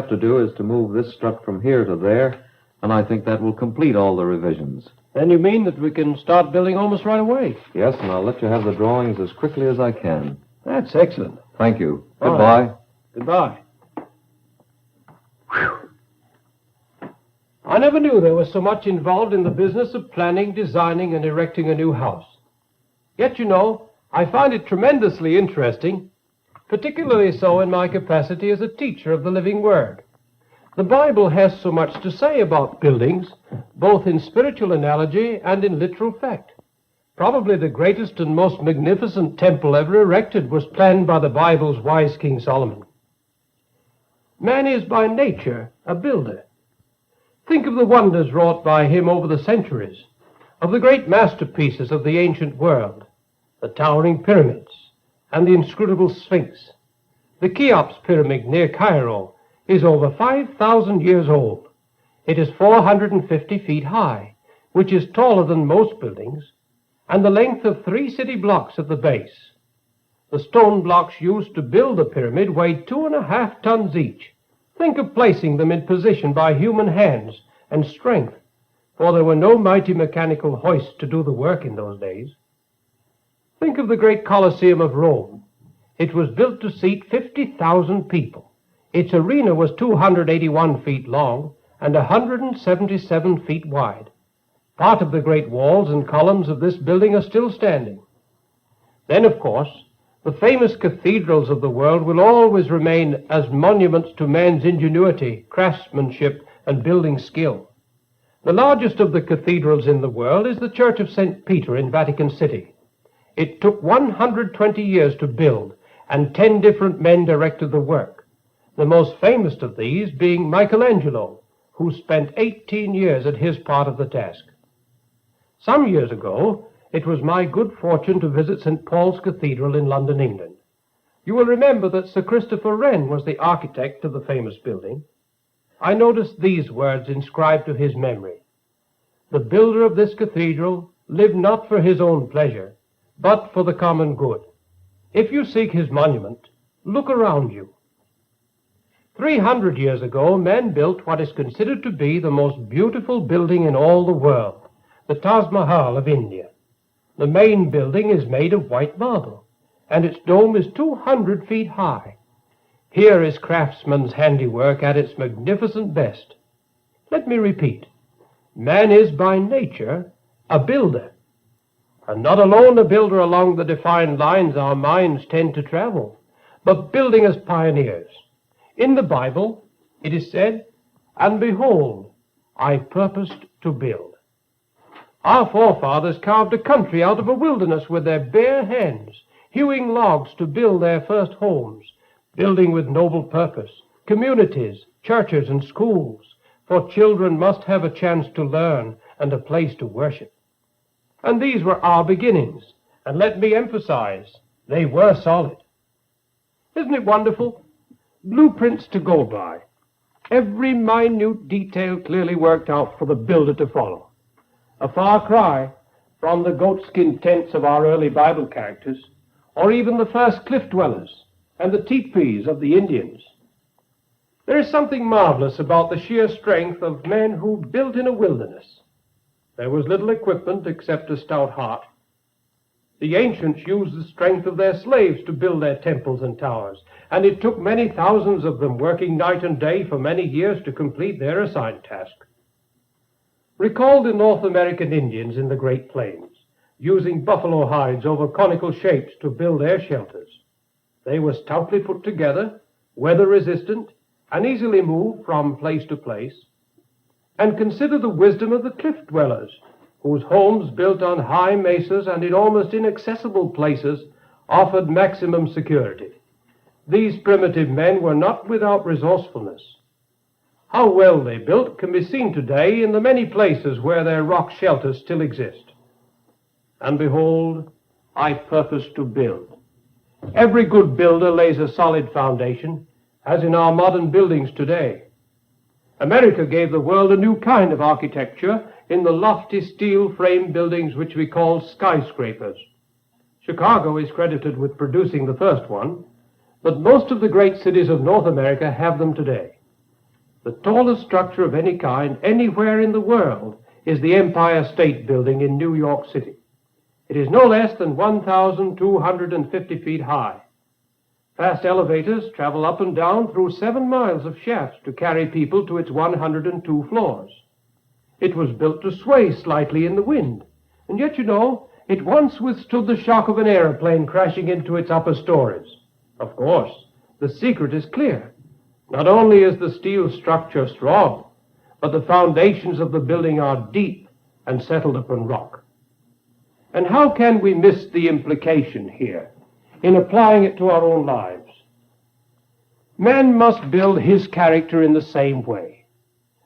have to do is to move this strut from here to there, and I think that will complete all the revisions. Then you mean that we can start building almost right away? Yes, and I'll let you have the drawings as quickly as I can. That's excellent. Thank you. All Goodbye. right. Goodbye. Whew. I never knew there was so much involved in the business of planning, designing, and erecting a new house. Yet, you know, I find it tremendously interesting, particularly so in my capacity as a teacher of the living Word. The Bible has so much to say about buildings, both in spiritual analogy and in literal fact. Probably the greatest and most magnificent temple ever erected was planned by the Bible's wise King Solomon. Man is by nature a builder. Think of the wonders wrought by him over the centuries, of the great masterpieces of the ancient world, the towering pyramids and the inscrutable Sphinx. The Cheops Pyramid near Cairo is over 5,000 years old. It is 450 feet high, which is taller than most buildings, and the length of 3 city blocks at the base. The stone blocks used to build the pyramid weighed 2.5 tons each. Think of placing them in position by human hands and strength, for there were no mighty mechanical hoists to do the work in those days. Think of the great Colosseum of Rome. It was built to seat 50,000 people. Its arena was 281 feet long and 177 feet wide. Part of the great walls and columns of this building are still standing. Then, of course, the famous cathedrals of the world will always remain as monuments to man's ingenuity, craftsmanship, and building skill. The largest of the cathedrals in the world is the Church of St. Peter in Vatican City. It took 120 years to build, and 10 different men directed the work, the most famous of these being Michelangelo, who spent 18 years at his part of the task. Some years ago, it was my good fortune to visit St. Paul's Cathedral in London, England. You will remember that Sir Christopher Wren was the architect of the famous building. I noticed these words inscribed to his memory. The builder of this cathedral lived not for his own pleasure, but for the common good. If you seek his monument, look around you. 300 years ago, men built what is considered to be the most beautiful building in all the world, the Taj Mahal of India. The main building is made of white marble, and its dome is 200 feet high. Here is craftsman's handiwork at its magnificent best. Let me repeat, man is by nature a builder, and not alone a builder along the defined lines our minds tend to travel, but building as pioneers. In the Bible, it is said, "And behold, I purposed to build." Our forefathers carved a country out of a wilderness with their bare hands, hewing logs to build their first homes, building with noble purpose, communities, churches, and schools, for children must have a chance to learn and a place to worship. And these were our beginnings, and let me emphasize, they were solid. Isn't it wonderful? Blueprints to go by. Every minute detail clearly worked out for the builder to follow. A far cry from the goatskin tents of our early Bible characters, or even the first cliff dwellers and the teepees of the Indians. There is something marvelous about the sheer strength of men who built in a wilderness. There was little equipment except a stout heart. The ancients used the strength of their slaves to build their temples and towers, and it took many thousands of them working night and day for many years to complete their assigned task. Recall the North American Indians in the Great Plains, using buffalo hides over conical shapes to build their shelters. They were stoutly put together, weather-resistant, and easily moved from place to place. And consider the wisdom of the cliff dwellers, whose homes built on high mesas and in almost inaccessible places offered maximum security. These primitive men were not without resourcefulness. How well they built can be seen today in the many places where their rock shelters still exist. And behold, I purpose to build. Every good builder lays a solid foundation, as in our modern buildings today. America gave the world a new kind of architecture in the lofty steel frame buildings which we call skyscrapers. Chicago is credited with producing the first one, but most of the great cities of North America have them today. The tallest structure of any kind anywhere in the world is the Empire State Building in New York City. It is no less than 1,250 feet high. Fast elevators travel up and down through 7 miles of shafts to carry people to its 102 floors. It was built to sway slightly in the wind, and yet, it once withstood the shock of an airplane crashing into its upper stories. Of course, the secret is clear. Not only is the steel structure strong, but the foundations of the building are deep and settled upon rock. And how can we miss the implication here in applying it to our own lives? Man must build his character in the same way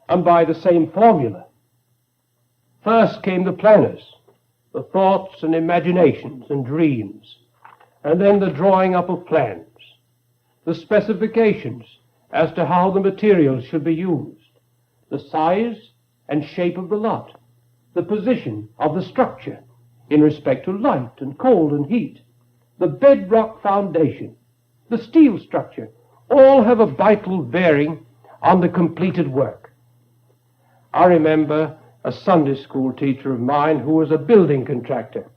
and by the same formula. First came the planners, the thoughts and imaginations and dreams, and then the drawing up of plans, the specifications as to how the materials should be used, the size and shape of the lot, the position of the structure in respect to light and cold and heat, the bedrock foundation, the steel structure, all have a vital bearing on the completed work. I remember a Sunday school teacher of mine who was a building contractor.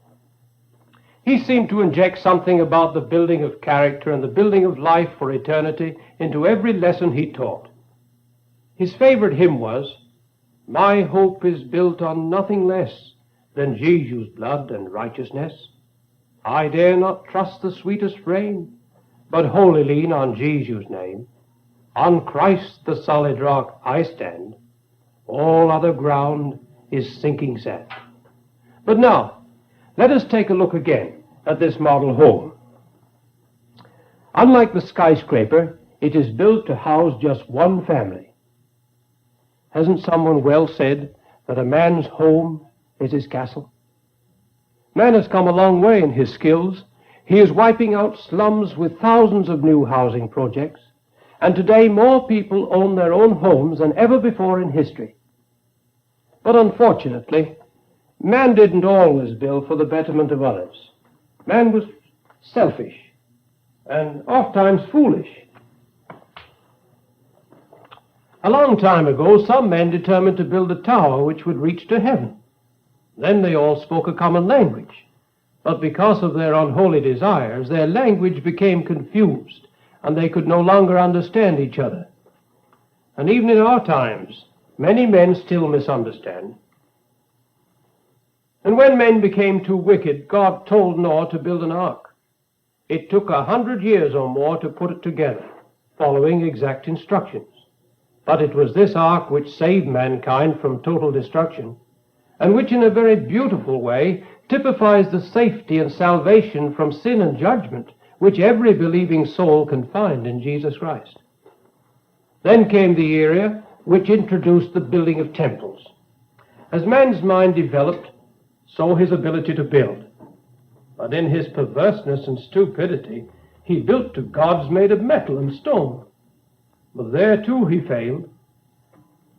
He seemed to inject something about the building of character and the building of life for eternity into every lesson he taught. His favorite hymn was, "My hope is built on nothing less than Jesus' blood and righteousness. I dare not trust the sweetest frame, but wholly lean on Jesus' name. On Christ the solid rock I stand. All other ground is sinking sand." But now, let us take a look again at this model home. Unlike the skyscraper, it is built to house just one family. Hasn't someone well said that a man's home is his castle? Man has come a long way in his skills. He is wiping out slums with thousands of new housing projects, and today more people own their own homes than ever before in history. But unfortunately, man didn't always build for the betterment of others. Man was selfish and oftentimes foolish. A long time ago, some men determined to build a tower which would reach to heaven. Then they all spoke a common language. But because of their unholy desires, their language became confused, and they could no longer understand each other. And even in our times, many men still misunderstand. And when men became too wicked, God told Noah to build an ark. It took 100 years or more to put it together, following exact instructions. But it was this ark which saved mankind from total destruction, and which in a very beautiful way typifies the safety and salvation from sin and judgment which every believing soul can find in Jesus Christ. Then came the era which introduced the building of temples. As man's mind developed, so his ability to build. But in his perverseness and stupidity, he built to gods made of metal and stone. But there too he failed.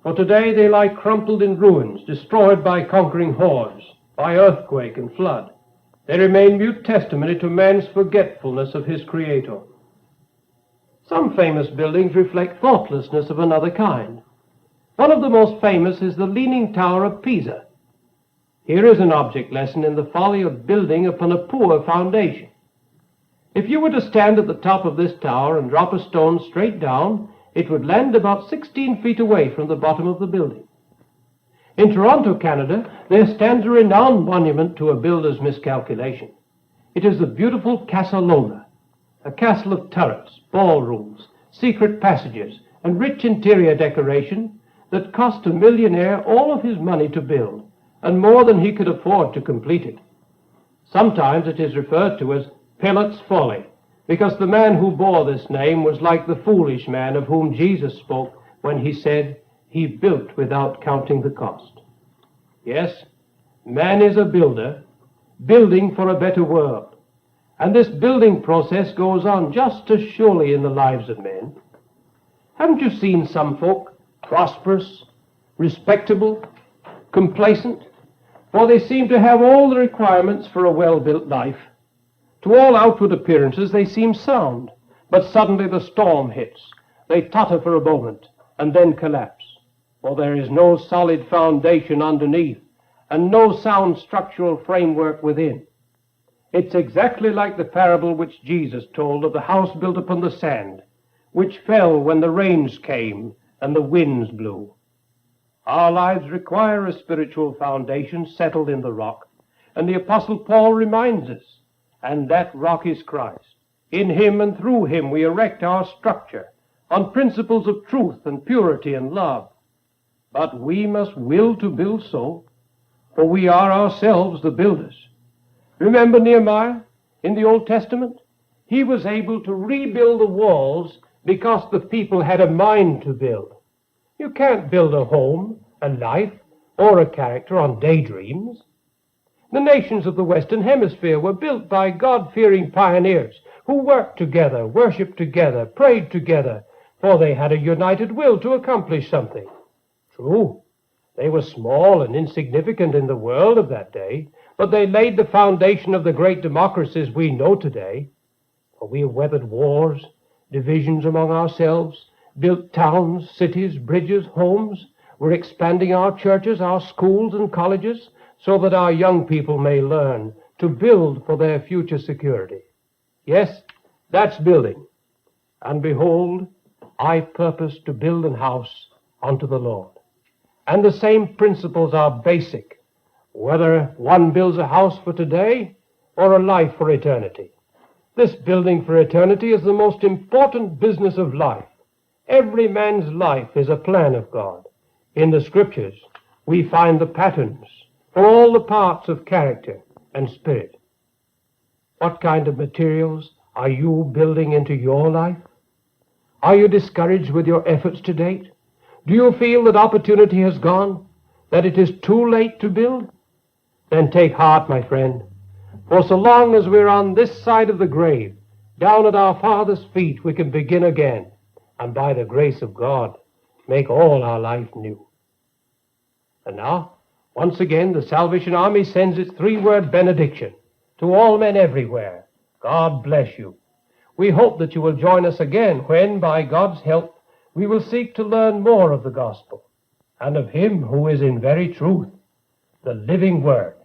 For today they lie crumpled in ruins, destroyed by conquering hordes, by earthquake and flood. They remain mute testimony to man's forgetfulness of his Creator. Some famous buildings reflect thoughtlessness of another kind. One of the most famous is the Leaning Tower of Pisa. Here is an object lesson in the folly of building upon a poor foundation. If you were to stand at the top of this tower and drop a stone straight down, it would land about 16 feet away from the bottom of the building. In Toronto, Canada, there stands a renowned monument to a builder's miscalculation. It is the beautiful Casa Loma, a castle of turrets, ballrooms, secret passages, and rich interior decoration that cost a millionaire all of his money to build, and more than he could afford to complete it. Sometimes it is referred to as Pilate's folly, because the man who bore this name was like the foolish man of whom Jesus spoke when he said, "He built without counting the cost." Yes, man is a builder, building for a better world. And this building process goes on just as surely in the lives of men. Haven't you seen some folk prosperous, respectable, complacent? For they seem to have all the requirements for a well-built life. To all outward appearances they seem sound, but suddenly the storm hits. They totter for a moment, and then collapse, for there is no solid foundation underneath and no sound structural framework within. It's exactly like the parable which Jesus told of the house built upon the sand, which fell when the rains came and the winds blew. Our lives require a spiritual foundation settled in the rock, and the Apostle Paul reminds us, and that rock is Christ. In him and through him we erect our structure on principles of truth and purity and love. But we must will to build so, for we are ourselves the builders. Remember Nehemiah in the Old Testament? He was able to rebuild the walls because the people had a mind to build. You can't build a home, a life, or a character on daydreams. The nations of the Western Hemisphere were built by God-fearing pioneers who worked together, worshipped together, prayed together, for they had a united will to accomplish something. True, they were small and insignificant in the world of that day, but they laid the foundation of the great democracies we know today. For we have weathered wars, divisions among ourselves, built towns, cities, bridges, homes. We're expanding our churches, our schools and colleges, so that our young people may learn to build for their future security. Yes, that's building. And behold, I purpose to build an house unto the Lord. And the same principles are basic, whether one builds a house for today or a life for eternity. This building for eternity is the most important business of life. Every man's life is a plan of God. In the Scriptures, we find the patterns for all the parts of character and spirit. What kind of materials are you building into your life? Are you discouraged with your efforts to date? Do you feel that opportunity has gone, that it is too late to build? Then take heart, my friend, for so long as we're on this side of the grave, down at our Father's feet, we can begin again, and by the grace of God, make all our life new. And now, once again, the Salvation Army sends its three-word benediction to all men everywhere. God bless you. We hope that you will join us again when, by God's help, we will seek to learn more of the gospel and of him who is in very truth the living Word.